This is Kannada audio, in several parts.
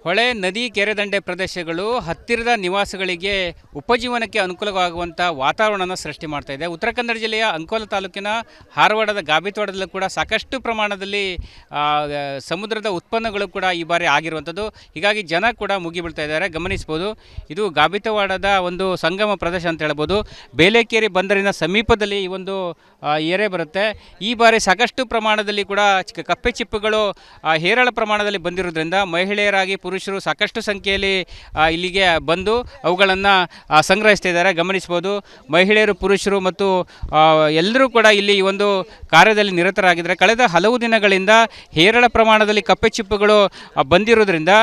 ಹೊಳೆ, ನದಿ, ಕೆರೆ ದಂಡೆ ಪ್ರದೇಶಗಳು ಹತ್ತಿರದ ನಿವಾಸಿಗಳಿಗೆ ಉಪಜೀವನಕ್ಕೆ ಅನುಕೂಲವಾಗುವಂಥ ವಾತಾವರಣನ ಸೃಷ್ಟಿ ಮಾಡ್ತಾ ಇದೆ. ಉತ್ತರ ಕನ್ನಡ ಜಿಲ್ಲೆಯ ಅಂಕೋಲ ತಾಲೂಕಿನ ಹಾರವಾಡದ ಗಾಬಿತವಾಡದಲ್ಲೂ ಕೂಡ ಸಾಕಷ್ಟು ಪ್ರಮಾಣದಲ್ಲಿ ಸಮುದ್ರದ ಉತ್ಪನ್ನಗಳು ಕೂಡ ಈ ಬಾರಿ ಆಗಿರುವಂಥದ್ದು. ಹೀಗಾಗಿ ಜನ ಕೂಡ ಮುಗಿಬೀಳ್ತಾ ಇದ್ದಾರೆ, ಗಮನಿಸ್ಬೋದು. ಇದು ಗಾಬಿತವಾಡದ ಒಂದು ಸಂಗಮ ಪ್ರದೇಶ ಅಂತ ಹೇಳ್ಬೋದು. ಬೇಲೆಕೇರಿ ಬಂದರಿನ ಸಮೀಪದಲ್ಲಿ ಈ ಒಂದು ಏರೆ ಬರುತ್ತೆ. ಈ ಬಾರಿ ಸಾಕಷ್ಟು ಪ್ರಮಾಣದಲ್ಲಿ ಕೂಡ ಕಪ್ಪೆ ಚಿಪ್ಪುಗಳು ಹೇರಳ ಪ್ರಮಾಣದಲ್ಲಿ ಬಂದಿರೋದ್ರಿಂದ ಮಹಿಳೆಯರಾಗಿ ಪುರುಷರು ಸಾಕಷ್ಟು ಸಂಖ್ಯೆಯಲ್ಲಿ ಇಲ್ಲಿಗೆ ಬಂದು ಅವುಗಳನ್ನು ಸಂಗ್ರಹಿಸ್ತಿದ್ದಾರೆ, ಗಮನಿಸ್ಬೋದು. ಮಹಿಳೆಯರು, ಪುರುಷರು ಮತ್ತು ಎಲ್ಲರೂ ಕೂಡ ಇಲ್ಲಿ ಈ ಒಂದು ಕಾರ್ಯದಲ್ಲಿ ನಿರತರಾಗಿದ್ದಾರೆ. ಕಳೆದ ಹಲವು ದಿನಗಳಿಂದ ಹೇರಳ ಪ್ರಮಾಣದಲ್ಲಿ ಕಪ್ಪೆ ಚಿಪ್ಪುಗಳು ಬಂದಿರೋದ್ರಿಂದ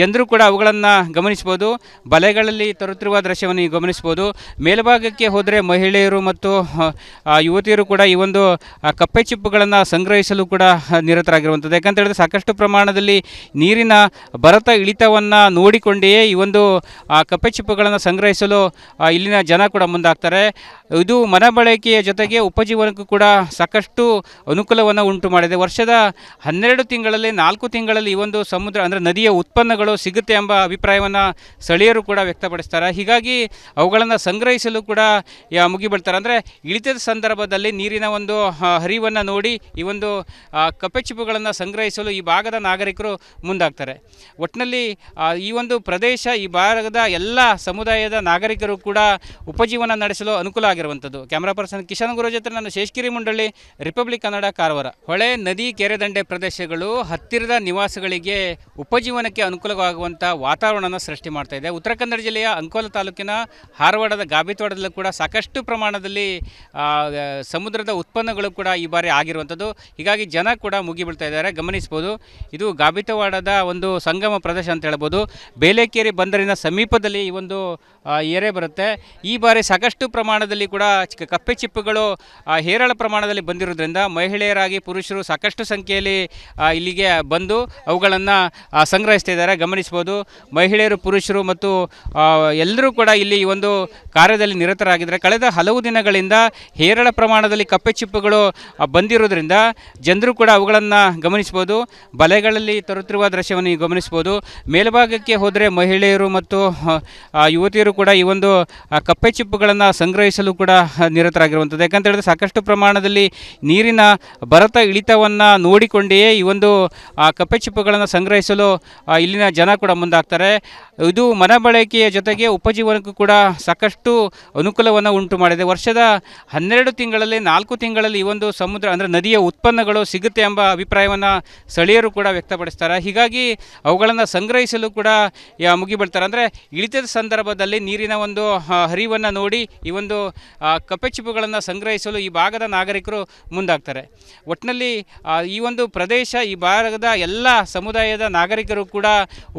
ಜನರು ಕೂಡ ಅವುಗಳನ್ನು ಗಮನಿಸ್ಬೋದು. ಬಲೆಗಳಲ್ಲಿ ತರುತ್ತಿರುವ ದೃಶ್ಯವನ್ನು ಗಮನಿಸ್ಬೋದು. ಮೇಲ್ಭಾಗಕ್ಕೆ ಹೋದರೆ ಮಹಿಳೆಯರು ಮತ್ತು ಯುವತಿಯರು ಕೂಡ ಈ ಒಂದು ಕಪ್ಪೆ ಚಿಪ್ಪುಗಳನ್ನು ಸಂಗ್ರಹಿಸಲು ಕೂಡ ನಿರತರಾಗಿರುವಂಥದ್ದು. ಯಾಕಂತ ಹೇಳಿದ್ರೆ ಸಾಕಷ್ಟು ಪ್ರಮಾಣದಲ್ಲಿ ನೀರಿನ ಭರತ ಇಳಿತವನ್ನು ನೋಡಿಕೊಂಡೇ ಈ ಒಂದು ಕಪ್ಪೆ ಚಿಪ್ಪುಗಳನ್ನು ಸಂಗ್ರಹಿಸಲು ಇಲ್ಲಿನ ಜನ ಕೂಡ ಮುಂದಾಗ್ತಾರೆ. ಇದು ಮನ ಬಳಕೆಯ ಜೊತೆಗೆ ಉಪಜೀವನಕ್ಕೂ ಕೂಡ ಸಾಕಷ್ಟು ಅನುಕೂಲವನ್ನು ಉಂಟು ಮಾಡಿದೆ. ವರ್ಷದ 12 ತಿಂಗಳಲ್ಲಿ 4 ತಿಂಗಳಲ್ಲಿ ಈ ಒಂದು ಸಮುದ್ರ ಅಂದರೆ ನದಿಯ ಉತ್ಪನ್ನಗಳು ಸಿಗುತ್ತೆ ಎಂಬ ಅಭಿಪ್ರಾಯವನ್ನು ಸ್ಥಳೀಯರು ಕೂಡ ವ್ಯಕ್ತಪಡಿಸ್ತಾರೆ. ಹೀಗಾಗಿ ಅವುಗಳನ್ನು ಸಂಗ್ರಹಿಸಲು ಕೂಡ ಮುಗಿಬಿಡ್ತಾರೆ. ಅಂದರೆ ಇಳಿತದ ಸಂದರ್ಭದಲ್ಲಿ ನೀರಿನ ಒಂದು ಹರಿವನ್ನು ನೋಡಿ ಈ ಒಂದು ಕಪ್ಪೆ ಚಿಪ್ಪುಗಳನ್ನು ಸಂಗ್ರಹಿಸಲು ಈ ಭಾಗದ ನಾಗರಿಕರು ಮುಂದಾಗ್ತಾರೆ. ಒಟ್ಟಿನಲ್ಲಿ ಈ ಒಂದು ಪ್ರದೇಶ, ಈ ಭಾಗದ ಎಲ್ಲ ಸಮುದಾಯದ ನಾಗರಿಕರು ಕೂಡ ಉಪಜೀವನ ನಡೆಸಲು ಅನುಕೂಲ ಆಗಿರುವಂಥದ್ದು. ಕ್ಯಾಮ್ರಾ ಪರ್ಸನ್ ಕಿಶನ್ ಗುರು ಜೊತೆ ನಾನು ಶೇಷಗಿರಿ ಮುಂಡಳ್ಳಿ, ರಿಪಬ್ಲಿಕ್ ಕನ್ನಡ, ಕಾರವಾರ. ಹೊಳೆ, ನದಿ, ಕೆರೆ ದಂಡೆ ಪ್ರದೇಶಗಳು ಹತ್ತಿರದ ನಿವಾಸಿಗಳಿಗೆ ಉಪಜೀವನಕ್ಕೆ ಅನುಕೂಲವಾಗುವಂಥ ವಾತಾವರಣನ ಸೃಷ್ಟಿ ಮಾಡ್ತಾ ಇದೆ. ಉತ್ತರ ಕನ್ನಡ ಜಿಲ್ಲೆಯ ಅಂಕೋಲ ತಾಲೂಕಿನ ಹಾರವಾಡದ ಗಾಬಿತವಾಡದಲ್ಲೂ ಕೂಡ ಸಾಕಷ್ಟು ಪ್ರಮಾಣದಲ್ಲಿ ಸಮುದ್ರದ ಉತ್ಪನ್ನಗಳು ಕೂಡ ಈ ಬಾರಿ ಆಗಿರುವಂಥದ್ದು. ಹೀಗಾಗಿ ಜನ ಕೂಡ ಮುಗಿಬೀಳ್ತಾ ಇದ್ದಾರೆ, ಗಮನಿಸ್ಬೋದು. ಇದು ಗಾಬಿತವಾಡದ ಒಂದು ಸಂಗಮ ಪ್ರದೇಶ ಅಂತ ಹೇಳ್ಬೋದು. ಬೇಲೆಕೇರಿ ಬಂದರಿನ ಸಮೀಪದಲ್ಲಿ ಈ ಒಂದು ಏರೆ ಬರುತ್ತೆ. ಈ ಬಾರಿ ಸಾಕಷ್ಟು ಪ್ರಮಾಣದಲ್ಲಿ ಕೂಡ ಕಪ್ಪೆ ಚಿಪ್ಪುಗಳು ಹೇರಳ ಪ್ರಮಾಣದಲ್ಲಿ ಬಂದಿರೋದ್ರಿಂದ ಮಹಿಳೆಯರಾಗಿ ಪುರುಷರು ಸಾಕಷ್ಟು ಸಂಖ್ಯೆಯಲ್ಲಿ ಇಲ್ಲಿಗೆ ಬಂದು ಅವುಗಳನ್ನು ಸಂಗ್ರಹಿಸ್ತಿದ್ದಾರೆ, ಗಮನಿಸ್ಬೋದು. ಮಹಿಳೆಯರು, ಪುರುಷರು ಮತ್ತು ಎಲ್ಲರೂ ಕೂಡ ಇಲ್ಲಿ ಈ ಒಂದು ಕಾರ್ಯದಲ್ಲಿ ನಿರತರಾಗಿದ್ದಾರೆ. ಕಳೆದ ಹಲವು ದಿನಗಳಿಂದ ಹೇರಳ ಪ್ರಮಾಣದಲ್ಲಿ ಕಪ್ಪೆ ಚಿಪ್ಪುಗಳು ಬಂದಿರೋದ್ರಿಂದ ಜನರು ಕೂಡ ಅವುಗಳನ್ನು ಗಮನಿಸ್ಬೋದು. ಬಲೆಗಳಲ್ಲಿ ತರುತ್ತಿರುವ ದೃಶ್ಯವನ್ನು ಗಮನಿಸ್ಬೋದು. ಮೇಲ್ಭಾಗಕ್ಕೆ ಹೋದರೆ ಮಹಿಳೆಯರು ಮತ್ತು ಯುವತಿಯರು ಕೂಡ ಈ ಒಂದು ಕಪ್ಪೆ ಚಿಪ್ಪುಗಳನ್ನು ಸಂಗ್ರಹಿಸಲು ಕೂಡ ನಿರತರಾಗಿರುವಂಥದ್ದು. ಯಾಕಂತ ಹೇಳಿದ್ರೆ ಸಾಕಷ್ಟು ಪ್ರಮಾಣದಲ್ಲಿ ನೀರಿನ ಭರತ ಇಳಿತವನ್ನು ನೋಡಿಕೊಂಡೇ ಈ ಒಂದು ಕಪ್ಪೆ ಚಿಪ್ಪುಗಳನ್ನು ಸಂಗ್ರಹಿಸಲು ಇಲ್ಲಿನ ಜನ ಕೂಡ ಮುಂದಾಗ್ತಾರೆ. ಇದು ಮನ ಬಳಕೆಯ ಜೊತೆಗೆ ಉಪಜೀವನಕ್ಕೂ ಕೂಡ ಸಾಕಷ್ಟು ಅನುಕೂಲವನ್ನು ಉಂಟು ಮಾಡಿದೆ. ವರ್ಷದ 12 ತಿಂಗಳಲ್ಲಿ 4 ತಿಂಗಳಲ್ಲಿ ಈ ಒಂದು ಸಮುದ್ರ ಅಂದರೆ ನದಿಯ ಉತ್ಪನ್ನಗಳು ಸಿಗುತ್ತೆ ಎಂಬ ಅಭಿಪ್ರಾಯವನ್ನು ಸ್ಥಳೀಯರು ಕೂಡ ವ್ಯಕ್ತಪಡಿಸ್ತಾರೆ. ಹೀಗಾಗಿ ಅವುಗಳನ್ನು ಸಂಗ್ರಹಿಸಲು ಕೂಡ ಮುಗಿಬಿಡ್ತಾರೆ. ಅಂದರೆ ಇಳಿತದ ಸಂದರ್ಭದಲ್ಲಿ ನೀರಿನ ಒಂದು ಹರಿವನ್ನು ನೋಡಿ ಈ ಒಂದು ಕಪ್ಪೆ ಚಿಪ್ಪುಗಳನ್ನು ಸಂಗ್ರಹಿಸಲು ಈ ಭಾಗದ ನಾಗರಿಕರು ಮುಂದಾಗ್ತಾರೆ. ಒಟ್ಟಿನಲ್ಲಿ ಈ ಒಂದು ಪ್ರದೇಶ, ಈ ಭಾಗದ ಎಲ್ಲ ಸಮುದಾಯದ ನಾಗರಿಕರು ಕೂಡ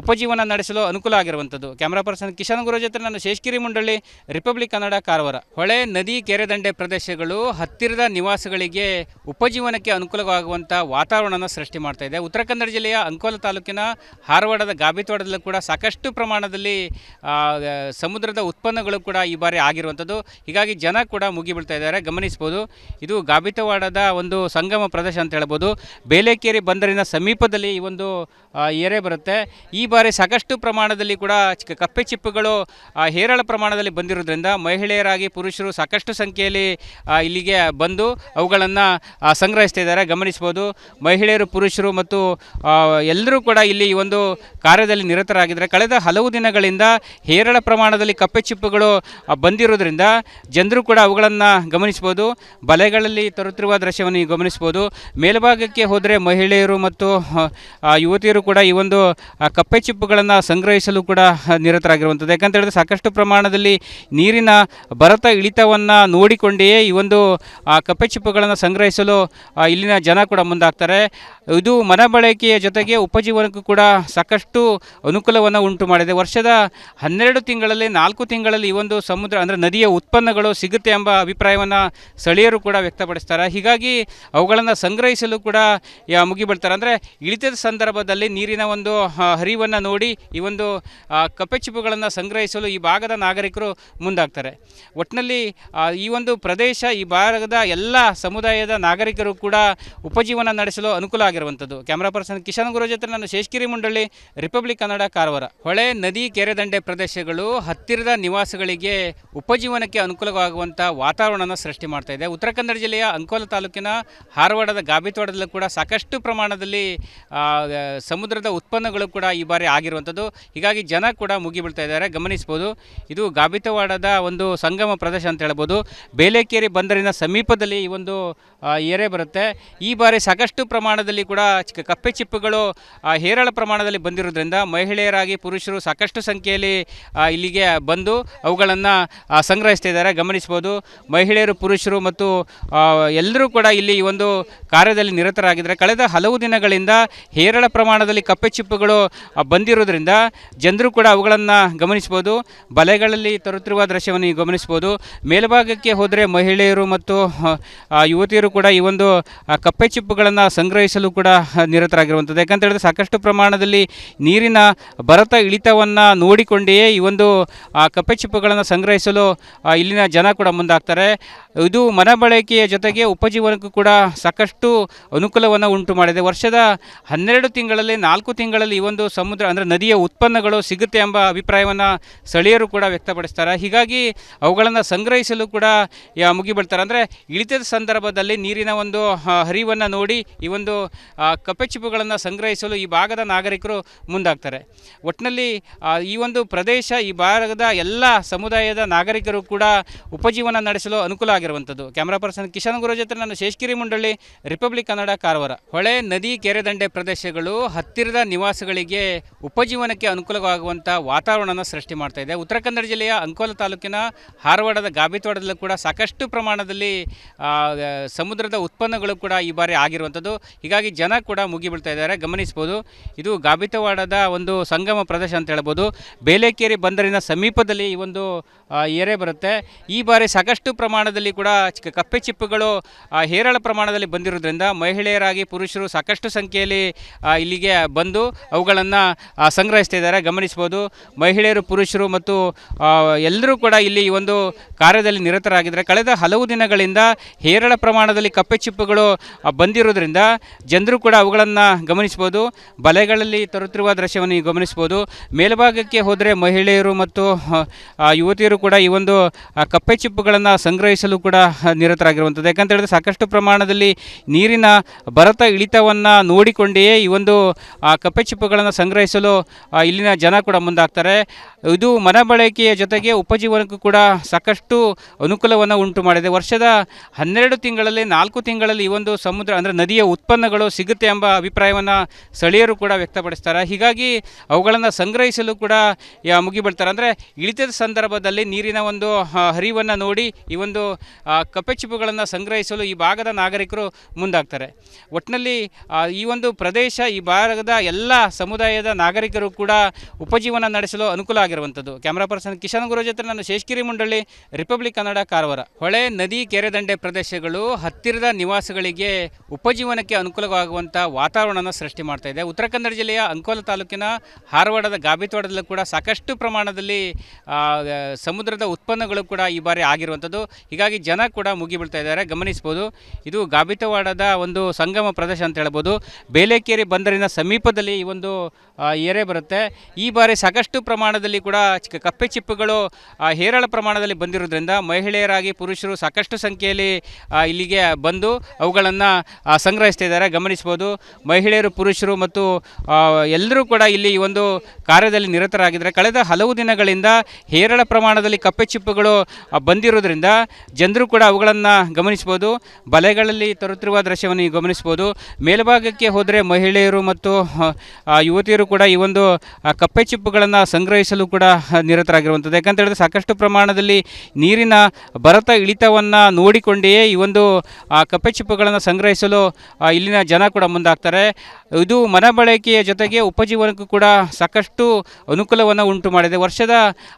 ಉಪಜೀವನ ನಡೆಸಲು ಅನುಕೂಲ ಆಗಿರುವಂಥದ್ದು. ಕ್ಯಾಮ್ರಾ ಪರ್ಸನ್ ಕಿಶನ್ ಗುರು ಜೊತೆ ನಾನು ಶೇಷಗಿರಿ ಮುಂಡಳ್ಳಿ, ರಿಪಬ್ಲಿಕ್ ಕನ್ನಡ, ಕಾರವಾರ. ಹೊಳೆ, ನದಿ, ಕೆರೆ ದಂಡೆ ಪ್ರದೇಶಗಳು ಹತ್ತಿರದ ನಿವಾಸಿಗಳಿಗೆ ಉಪಜೀವನಕ್ಕೆ ಅನುಕೂಲವಾಗುವಂಥ ವಾತಾವರಣನ ಸೃಷ್ಟಿ ಮಾಡ್ತಾ ಇದೆ. ಉತ್ತರ ಕನ್ನಡ ಜಿಲ್ಲೆಯ ಅಂಕೋಲ ತಾಲೂಕಿನ ಹಾರವಾಡದ ಗಾಬಿತವಾಡದಲ್ಲೂ ಕೂಡ ಸಾಕಷ್ಟು ಪ್ರಮಾಣದಲ್ಲಿ ಸಮುದ್ರದ ಉತ್ಪನ್ನಗಳು ಕೂಡ ಈ ಬಾರಿ ಆಗಿರುವಂಥದ್ದು. ಹೀಗಾಗಿ ಜನ ಕೂಡ ಮುಗಿಬೀಳ್ತಾ ಇದ್ದಾರೆ, ಗಮನಿಸ್ಬೋದು. ಇದು ಗಾಬಿತವಾಡದ ಒಂದು ಸಂಗಮ ಪ್ರದೇಶ ಅಂತ ಹೇಳ್ಬೋದು. ಬೇಲೆಕೇರಿ ಬಂದರಿನ ಸಮೀಪದಲ್ಲಿ ಈ ಒಂದು ಏರೆ ಬರುತ್ತೆ. ಈ ಬಾರಿ ಸಾಕಷ್ಟು ಪ್ರಮಾಣದಲ್ಲಿ ಕೂಡ ಕಪ್ಪೆ ಚಿಪ್ಪುಗಳು ಹೇರಳ ಪ್ರಮಾಣದಲ್ಲಿ ಬಂದಿರೋದ್ರಿಂದ ಮಹಿಳೆಯರಾಗಿ ಪುರುಷರು ಸಾಕಷ್ಟು ಸಂಖ್ಯೆಯಲ್ಲಿ ಇಲ್ಲಿಗೆ ಬಂದು ಅವುಗಳನ್ನು ಸಂಗ್ರಹಿಸ್ತಿದ್ದಾರೆ, ಗಮನಿಸ್ಬೋದು. ಮಹಿಳೆಯರು, ಪುರುಷರು ಮತ್ತು ಎಲ್ಲರೂ ಕೂಡ ಇಲ್ಲಿ ಈ ಒಂದು ಕಾರ್ಯದಲ್ಲಿ ನಿರತರಾಗಿದ್ದಾರೆ. ಕಳೆದ ಹಲವು ದಿನಗಳಿಂದ ಹೇರಳ ಪ್ರಮಾಣದಲ್ಲಿ ಕಪ್ಪೆ ಚಿಪ್ಪುಗಳು ಬಂದಿರೋದ್ರಿಂದ ಜನರು ಕೂಡ ಅವುಗಳನ್ನು ಗಮನಿಸ್ಬೋದು. ಬಲೆಗಳಲ್ಲಿ ತರುತ್ತಿರುವ ದೃಶ್ಯವನ್ನು ಗಮನಿಸ್ಬೋದು. ಮೇಲ್ಭಾಗಕ್ಕೆ ಹೋದರೆ ಮಹಿಳೆಯರು ಮತ್ತು ಯುವತಿಯರು ಕೂಡ ಈ ಒಂದು ಕಪ್ಪೆ ಚಿಪ್ಪುಗಳನ್ನು ಸಂಗ್ರಹಿಸಲು ಕೂಡ ನಿರತರಾಗಿರುವಂಥದ್ದು. ಯಾಕಂತ ಹೇಳಿದ್ರೆ ಸಾಕಷ್ಟು ಪ್ರಮಾಣದಲ್ಲಿ ನೀರಿನ ಭರತ ಇಳಿತವನ್ನು ನೋಡಿಕೊಂಡೇ ಈ ಒಂದು ಕಪ್ಪೆ ಚಿಪ್ಪುಗಳನ್ನು ಸಂಗ್ರಹಿಸಲು ಇಲ್ಲಿನ ಜನ ಕೂಡ ಮುಂದಾಗ್ತಾರೆ. ಇದು ಮನ ಬಳಕೆಯ ಜೊತೆಗೆ ಉಪಜೀವನಕ್ಕೂ ಕೂಡ ಸಾಕಷ್ಟು ಅನುಕೂಲವನ್ನು ಉಂಟು ಮಾಡಿದೆ. ವರ್ಷದ 12 ತಿಂಗಳಲ್ಲಿ 4 ತಿಂಗಳಲ್ಲಿ ಈ ಒಂದು ಸಮುದ್ರ ಅಂದರೆ ನದಿಯ ಉತ್ಪನ್ನಗಳು ಸಿಗುತ್ತೆ ಎಂಬ ಅಭಿಪ್ರಾಯವನ್ನು ಸ್ಥಳೀಯರು ಕೂಡ ವ್ಯಕ್ತಪಡಿಸ್ತಾರೆ. ಹೀಗಾಗಿ ಅವುಗಳನ್ನು ಸಂಗ್ರಹಿಸಲು ಕೂಡ ಮುಗಿಬಿಡ್ತಾರೆ. ಅಂದರೆ ಇಳಿತದ ಸಂದರ್ಭದಲ್ಲಿ ನೀರಿನ ಒಂದು ಹರಿವನ್ನು ನೋಡಿ ಈ ಒಂದು ಕಪ್ಪೆ ಚಿಪ್ಪುಗಳನ್ನು ಸಂಗ್ರಹಿಸಲು ಈ ಭಾಗದ ನಾಗರಿಕರು ಮುಂದಾಗ್ತಾರೆ. ಒಟ್ಟಿನಲ್ಲಿ ಈ ಒಂದು ಪ್ರದೇಶ, ಈ ಭಾಗದ ಎಲ್ಲ ಸಮುದಾಯದ ನಾಗರಿಕರು ಕೂಡ ಉಪಜೀವನ ನಡೆಸಲು ಅನುಕೂಲ ಆಗಿರುವಂಥದ್ದು. ಕ್ಯಾಮ್ರಾ ಪರ್ಸನ್ ಕಿಶನ್ ಗುರು ಜೊತೆ ನಾನು ಶೇಷಗಿರಿ ಮುಂಡಳ್ಳಿ, ರಿಪಬ್ಲಿಕ್ ಕನ್ನಡ ಕಾರವಾರ. ಹೊಳೆ, ನದಿ, ಕೆರೆ ದಂಡೆ ಪ್ರದೇಶಗಳು ಹತ್ತಿರದ ನಿವಾಸಿಗಳಿಗೆ ಉಪಜೀವನಕ್ಕೆ ಅನುಕೂಲವಾಗುವಂಥ ವಾತಾವರಣನ ಸೃಷ್ಟಿ ಮಾಡ್ತಾ ಇದೆ. ಉತ್ತರ ಕನ್ನಡ ಜಿಲ್ಲೆಯ ಅಂಕೋಲ ತಾಲೂಕಿನ ಹಾರವಾಡದ ಗಾಬಿತವಾಡದಲ್ಲೂ ಕೂಡ ಸಾಕಷ್ಟು ಪ್ರಮಾಣದಲ್ಲಿ ಸಮುದ್ರದ ಉತ್ಪನ್ನಗಳು ಕೂಡ ಈ ಬಾರಿ ಆಗಿರುವಂಥದ್ದು. ಹೀಗಾಗಿ ಜನ ಕೂಡ ಮುಗಿಬೀಳ್ತಾ ಇದ್ದಾರೆ, ಗಮನಿಸ್ಬೋದು. ಇದು ಗಾಬಿತವಾಡದ ಒಂದು ಸಂಗಮ ಪ್ರದೇಶ ಅಂತ ಹೇಳ್ಬೋದು. ಬೇಲೆಕೇರಿ ಬಂದರಿನ ಸಮೀಪದಲ್ಲಿ ಈ ಒಂದು ಏರೆ ಬರುತ್ತೆ. ಈ ಬಾರಿ ಸಾಕಷ್ಟು ಪ್ರಮಾಣದಲ್ಲಿ ಕೂಡ ಕಪ್ಪೆ ಚಿಪ್ಪುಗಳು ಹೇರಳ ಪ್ರಮಾಣದಲ್ಲಿ ಬಂದಿರೋದ್ರಿಂದ ಮಹಿಳೆಯರಾಗಿ ಪುರುಷರು ಸಾಕಷ್ಟು ಸಂಖ್ಯೆಯಲ್ಲಿ ಇಲ್ಲಿಗೆ ಬಂದು ಅವುಗಳನ್ನು ಸಂಗ್ರಹಿಸ್ತಾ ಇದ್ದಾರೆ, ಗಮನಿಸ್ಬೋದು. ಮಹಿಳೆಯರು, ಪುರುಷರು ಮತ್ತು ಎಲ್ಲರೂ ಕೂಡ ಇಲ್ಲಿ ಈ ಒಂದು ಕಾರ್ಯದಲ್ಲಿ ನಿರತರಾಗಿದ್ದಾರೆ. ಕಳೆದ ಹಲವು ದಿನಗಳಿಂದ ಹೇರಳ ಪ್ರಮಾಣದಲ್ಲಿ ಕಪ್ಪೆ ಚಿಪ್ಪುಗಳು ಬಂದಿರೋದ್ರಿಂದ ಜನರು ಕೂಡ ಅವುಗಳನ್ನು ಗಮನಿಸ್ಬೋದು. ಬಲೆಗಳಲ್ಲಿ ತರುತ್ತಿರುವ ದೃಶ್ಯವನ್ನು ಗಮನಿಸ್ಬೋದು. ಮೇಲ್ಭಾಗಕ್ಕೆ ಹೋದರೆ ಮಹಿಳೆಯರು ಮತ್ತು ಯುವತಿಯರು ಕೂಡ ಈ ಒಂದು ಕಪ್ಪೆ ಚಿಪ್ಪುಗಳನ್ನು ಸಂಗ್ರಹಿಸಲು ಕೂಡ ನಿರತರಾಗಿರುವಂಥದ್ದು. ಯಾಕಂತ ಹೇಳಿದ್ರೆ ಸಾಕಷ್ಟು ಪ್ರಮಾಣದಲ್ಲಿ ನೀರಿನ ಭರತ ಇಳಿತವನ್ನು ನೋಡಿಕೊಂಡೇ ಈ ಒಂದು ಕಪ್ಪೆ ಚಿಪ್ಪುಗಳನ್ನು ಸಂಗ್ರಹಿಸಲು ಇಲ್ಲಿನ ಜನ ಕೂಡ ಮುಂದಾಗ್ತಾರೆ. ಇದು ಮನ ಬಳಕೆಯ ಜೊತೆಗೆ ಉಪಜೀವನಕ್ಕೂ ಕೂಡ ಸಾಕಷ್ಟು ಅನುಕೂಲವನ್ನು ಉಂಟು ಮಾಡಿದೆ. ವರ್ಷದ 12 ತಿಂಗಳಲ್ಲಿ 4 ತಿಂಗಳಲ್ಲಿ ಈ ಒಂದು ಸಮುದ್ರ ಅಂದರೆ ನದಿಯ ಉತ್ಪನ್ನಗಳು ಸಿಗುತ್ತೆ ಎಂಬ ಅಭಿಪ್ರಾಯವನ್ನು ಸ್ಥಳೀಯರು ಕೂಡ ವ್ಯಕ್ತಪಡಿಸ್ತಾರೆ. ಹೀಗಾಗಿ ಅವುಗಳನ್ನು ಸಂಗ್ರಹಿಸಲು ಕೂಡ ಮುಗಿಬಿಡ್ತಾರೆ. ಅಂದರೆ ಇಳಿತದ ಸಂದರ್ಭದಲ್ಲಿ ನೀರಿನ ಒಂದು ಹರಿವನ್ನು ನೋಡಿ ಈ ಒಂದು ಕಪ್ಪೆ ಚಿಪ್ಪುಗಳನ್ನು ಸಂಗ್ರಹಿಸಲು ಈ ಭಾಗದ ನಾಗರಿಕರು ಮುಂದಾಗ್ತಾರೆ. ಒಟ್ಟಿನಲ್ಲಿ ಈ ಒಂದು ಪ್ರದೇಶ, ಈ ಭಾಗದ ಎಲ್ಲ ಸಮುದಾಯದ ನಾಗರಿಕರು ಕೂಡ ಉಪಜೀವನ ನಡೆಸಲು ಅನುಕೂಲ ಆಗಿರುವಂಥದ್ದು. ಕ್ಯಾಮ್ರಾ ಪರ್ಸನ್ ಕಿಶನ್ ಗುರು ಜೊತೆ ನಾನು ಶೇಷಗಿರಿ ಮುಂಡಳ್ಳಿ, ರಿಪಬ್ಲಿಕ್ ಕನ್ನಡ ಕಾರವಾರ. ಹೊಳೆ, ನದಿ, ಕೆರೆ ದಂಡೆ ಪ್ರದೇಶಗಳು ಹತ್ತಿರದ ನಿವಾಸಿಗಳಿಗೆ ಉಪಜೀವನಕ್ಕೆ ಅನುಕೂಲವಾಗುವಂಥ ವಾತಾವರಣನ ಸೃಷ್ಟಿ ಮಾಡ್ತಾ ಇದೆ. ಉತ್ತರ ಕನ್ನಡ ಜಿಲ್ಲೆಯ ಅಂಕೋಲ ತಾಲೂಕಿನ ಹಾರವಾಡದ ಗಾಬಿತವಾಡದಲ್ಲೂ ಕೂಡ ಸಾಕಷ್ಟು ಪ್ರಮಾಣದಲ್ಲಿ ಸಮುದ್ರದ ಉತ್ಪನ್ನಗಳು ಕೂಡ ಈ ಬಾರಿ ಆಗಿರುವಂಥದ್ದು. ಹೀಗಾಗಿ ಜನ ಕೂಡ ಮುಗಿಬೀಳ್ತಾ ಇದ್ದಾರೆ, ಗಮನಿಸ್ಬೋದು. ಇದು ಗಾಬಿತವಾಡದ ಒಂದು ಸಂಗಮ ಪ್ರದೇಶ ಅಂತ ಹೇಳ್ಬೋದು. ಬೇಲೆಕೇರಿ ಬಂದರಿನ ಸಮೀಪದಲ್ಲಿ ಈ ಒಂದು ಏರೆ ಬರುತ್ತೆ. ಈ ಬಾರಿ ಸಾಕಷ್ಟು ಪ್ರಮಾಣದಲ್ಲಿ ಕೂಡ ಕಪ್ಪೆ ಚಿಪ್ಪುಗಳು ಹೇರಳ ಪ್ರಮಾಣದಲ್ಲಿ ಬಂದಿರೋದ್ರಿಂದ ಮಹಿಳೆಯರಾಗಿ ಪುರುಷರು ಸಾಕಷ್ಟು ಸಂಖ್ಯೆಯಲ್ಲಿ ಇಲ್ಲಿಗೆ ಬಂದು ಅವುಗಳನ್ನು ಸಂಗ್ರಹಿಸ್ತಾ ಇದ್ದಾರೆ, ಗಮನಿಸ್ಬೋದು. ಮಹಿಳೆಯರು, ಪುರುಷರು ಮತ್ತು ಎಲ್ಲರೂ ಕೂಡ ಇಲ್ಲಿ ಈ ಒಂದು ಕಾರ್ಯದಲ್ಲಿ ನಿರತರಾಗಿದ್ದಾರೆ. ಕಳೆದ ಹಲವು ದಿನಗಳಿಂದ ಹೇರಳ ಪ್ರಮಾಣದಲ್ಲಿ ಕಪ್ಪೆ ಚಿಪ್ಪುಗಳು ಬಂದಿರೋದ್ರಿಂದ ಜನರು ಕೂಡ ಅವುಗಳನ್ನು ಗಮನಿಸ್ಬೋದು. ಬಲೆಗಳಲ್ಲಿ ತರುತ್ತಿರುವ ದೃಶ್ಯವನ್ನು ಗಮನಿಸ್ಬೋದು. ಮೇಲ್ಭಾಗಕ್ಕೆ ಹೋದರೆ ಮಹಿಳೆಯರು ಮತ್ತು ಯುವತಿಯರು ಕೂಡ ಈ ಒಂದು ಕಪ್ಪೆ ಚಿಪ್ಪುಗಳನ್ನು ಸಂಗ್ರಹಿಸಲು ಕೂಡ ನಿರತರಾಗಿರುವಂಥದ್ದು. ಯಾಕಂತ ಹೇಳಿದ್ರೆ ಸಾಕಷ್ಟು ಪ್ರಮಾಣದಲ್ಲಿ ನೀರಿನ ಭರತ ಇಳಿತವನ್ನು ನೋಡಿಕೊಂಡೇ ಈ ಒಂದು ಕಪ್ಪೆ ಚಿಪ್ಪುಗಳನ್ನು ಸಂಗ್ರಹಿಸಲು ಇಲ್ಲಿನ ಜನ ಕೂಡ ಮುಂದಾಗ್ತಾರೆ. ಇದು ಮನ ಬಳಕೆಯ ಜೊತೆಗೆ ಉಪಜೀವನಕ್ಕೂ ಕೂಡ ಸಾಕಷ್ಟು ಅನುಕೂಲವನ್ನು ಉಂಟು ಮಾಡಿದೆ. ವರ್ಷದ 12 ತಿಂಗಳಲ್ಲಿ 4 ತಿಂಗಳಲ್ಲಿ ಈ ಒಂದು ಸಮುದ್ರ ಅಂದರೆ ನದಿಯ ಉತ್ಪನ್ನಗಳು ಸಿಗುತ್ತೆ ಎಂಬ ಅಭಿಪ್ರಾಯವನ್ನು ಸ್ಥಳೀಯರು ಕೂಡ ವ್ಯಕ್ತಪಡಿಸ್ತಾರೆ. ಹೀಗಾಗಿ ಅವುಗಳನ್ನು ಸಂಗ್ರಹಿಸಲು ಕೂಡ ಮುಗಿಬಿಡ್ತಾರೆ. ಅಂದರೆ ಇಳಿತದ ಸಂದರ್ಭದಲ್ಲಿ ನೀರಿನ ಒಂದು ಹರಿವನ್ನು ನೋಡಿ ಈ ಒಂದು ಕಪ್ಪೆ ಚಿಪ್ಪುಗಳನ್ನು ಸಂಗ್ರಹಿಸಲು ಈ ಭಾಗದ ನಾಗರಿಕರು ಮುಂದಾಗ್ತಾರೆ. ಒಟ್ಟಿನಲ್ಲಿ ಈ ಒಂದು ಪ್ರದೇಶ, ಈ ಭಾಗದ ಎಲ್ಲ ಸಮುದಾಯದ ನಾಗರಿಕರು ಕೂಡ ಉಪಜೀವನ ನಡೆಸಲು ಅನುಕೂಲ ಆಗಿರುವಂಥದ್ದು. ಕ್ಯಾಮ್ರಾ ಪರ್ಸನ್ ಕಿಶನ್ ಗುರು ಜೊತೆ ನಾನು ಶೇಷಗಿರಿ ಮುಂಡಳ್ಳಿ, ರಿಪಬ್ಲಿಕ್ ಕನ್ನಡ ಕಾರವಾರ. ಹೊಳೆ, ನದಿ, ಕೆರೆ ದಂಡೆ ಪ್ರದೇಶಗಳು ಹತ್ತಿರದ ನಿವಾಸಿಗಳಿಗೆ ಉಪಜೀವನಕ್ಕೆ ಅನುಕೂಲವಾಗುವಂಥ ವಾತಾವರಣನ ಸೃಷ್ಟಿ ಮಾಡ್ತಾ ಇದೆ. ಉತ್ತರ ಕನ್ನಡ ಜಿಲ್ಲೆಯ ಅಂಕೋಲ ತಾಲೂಕಿನ ಹಾರವಾಡದ ಗಾಬಿತವಾಡದಲ್ಲೂ ಕೂಡ ಸಾಕಷ್ಟು ಪ್ರಮಾಣದಲ್ಲಿ ಸಮುದ್ರದ ಉತ್ಪನ್ನಗಳು ಕೂಡ ಈ ಬಾರಿ ಆಗಿರುವಂಥದ್ದು. ಹೀಗಾಗಿ ಜನ ಕೂಡ ಮುಗಿಬೀಳ್ತಾ ಇದ್ದಾರೆ, ಗಮನಿಸ್ಬೋದು. ಇದು ಗಾಬಿತವಾಡದ ಒಂದು ಸಂಗಮ ಪ್ರದೇಶ ಅಂತ ಹೇಳ್ಬೋದು. ಬೇಲೆಕೇರಿ ಬಂದರಿನ ಸಮೀಪದಲ್ಲಿ ಈ ಒಂದು ಏರೆ ಬರುತ್ತೆ. ಈ ಬಾರಿ ಸಾಕಷ್ಟು ಪ್ರಮಾಣದಲ್ಲಿ ಕೂಡ ಕಪ್ಪೆ ಚಿಪ್ಪುಗಳು ಹೇರಳ ಪ್ರಮಾಣದಲ್ಲಿ ಬಂದಿರೋದ್ರಿಂದ ಮಹಿಳೆಯರಾಗಿ ಪುರುಷರು ಸಾಕಷ್ಟು ಸಂಖ್ಯೆಯಲ್ಲಿ ಇಲ್ಲಿಗೆ ಬಂದು ಅವುಗಳನ್ನು ಸಂಗ್ರಹಿಸ್ತಾ ಇದ್ದಾರೆ, ಗಮನಿಸ್ಬೋದು. ಮಹಿಳೆಯರು, ಪುರುಷರು ಮತ್ತು ಎಲ್ಲರೂ ಕೂಡ ಇಲ್ಲಿ ಈ ಒಂದು ಕಾರ್ಯದಲ್ಲಿ ನಿರತರಾಗಿದ್ದಾರೆ. ಕಳೆದ ಹಲವು ದಿನಗಳಿಂದ ಹೇರಳ ಪ್ರಮಾಣದಲ್ಲಿ ಕಪ್ಪೆ ಚಿಪ್ಪುಗಳು ಬಂದಿರೋದ್ರಿಂದ ಜನರು ಕೂಡ ಅವುಗಳನ್ನು ಗಮನಿಸ್ಬೋದು. ಬಲೆಗಳಲ್ಲಿ ತರುತ್ತಿರುವ ದೃಶ್ಯವನ್ನು ಗಮನಿಸ್ಬೋದು. ಮೇಲ್ಭಾಗಕ್ಕೆ ಹೋದರೆ ಮಹಿಳೆಯರು ಮತ್ತು ಯುವತಿಯರು ಕೂಡ ಈ ಒಂದು ಕಪ್ಪೆ ಚಿಪ್ಪುಗಳನ್ನು ಸಂಗ್ರಹಿಸಲು ಕೂಡ ನಿರತರಾಗಿರುವಂಥದ್ದು. ಯಾಕಂತ ಹೇಳಿದ್ರೆ ಸಾಕಷ್ಟು ಪ್ರಮಾಣದಲ್ಲಿ ನೀರಿನ ಭರತ ಇಳಿತವನ್ನು ನೋಡಿಕೊಂಡೇ ಈ ಒಂದು ಕಪ್ಪೆ ಚಿಪ್ಪುಗಳನ್ನು ಸಂಗ್ರಹಿಸಲು ಇಲ್ಲಿನ ಜನ ಕೂಡ ಮುಂದಾಗ್ತಾರೆ. ಇದು ಮನ ಬಳಕೆಯ ಜೊತೆಗೆ ಉಪಜೀವನಕ್ಕೂ ಕೂಡ ಸಾಕಷ್ಟು ಅನುಕೂಲವನ್ನು ಉಂಟು ಮಾಡಿದೆ. ವರ್ಷದ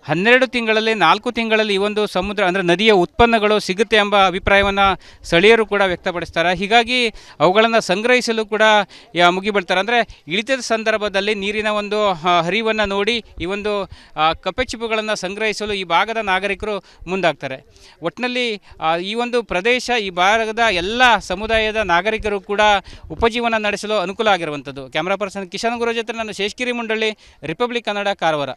12 ತಿಂಗಳಲ್ಲಿ 4 ತಿಂಗಳಲ್ಲಿ ಈ ಒಂದು ಸಮುದ್ರ ಅಂದರೆ ನದಿಯ ಉತ್ಪನ್ನಗಳು ಸಿಗುತ್ತೆ ಎಂಬ ಅಭಿಪ್ರಾಯವನ್ನು ಸ್ಥಳೀಯರು ಕೂಡ ವ್ಯಕ್ತಪಡಿಸ್ತಾರೆ. ಹೀಗಾಗಿ ಅವುಗಳನ್ನು ಸಂಗ್ರಹಿಸಲು ಕೂಡ ಮುಗಿಬಿಡ್ತಾರೆ. ಅಂದರೆ ಇಳಿತದ ಸಂದರ್ಭದಲ್ಲಿ ನೀರಿನ ಒಂದು ಹರಿವನ್ನು ನೋಡಿ ಈ ಒಂದು ಕಪ್ಪೆ ಚಿಪ್ಪುಗಳನ್ನು ಸಂಗ್ರಹಿಸಲು ಈ ಭಾಗದ ನಾಗರಿಕರು ಮುಂದಾಗ್ತಾರೆ. ಒಟ್ಟಿನಲ್ಲಿ ಈ ಒಂದು ಪ್ರದೇಶ, ಈ ಭಾಗದ ಎಲ್ಲ ಸಮುದಾಯದ ನಾಗರಿಕರು ಕೂಡ ಉಪಜೀವನ ನಡೆಸಲು ಅನುಕೂಲ ಆಗಿರುವಂಥದ್ದು. ಕ್ಯಾಮ್ರಾ ಪರ್ಸನ್ ಕಿಶನ್ ಗುರು ಜೊತೆ ನಾನು ಶೇಷಗಿರಿ ಮುಂಡಳ್ಳಿ, ರಿಪಬ್ಲಿಕ್ ಕನ್ನಡ, ಕಾರವಾರ.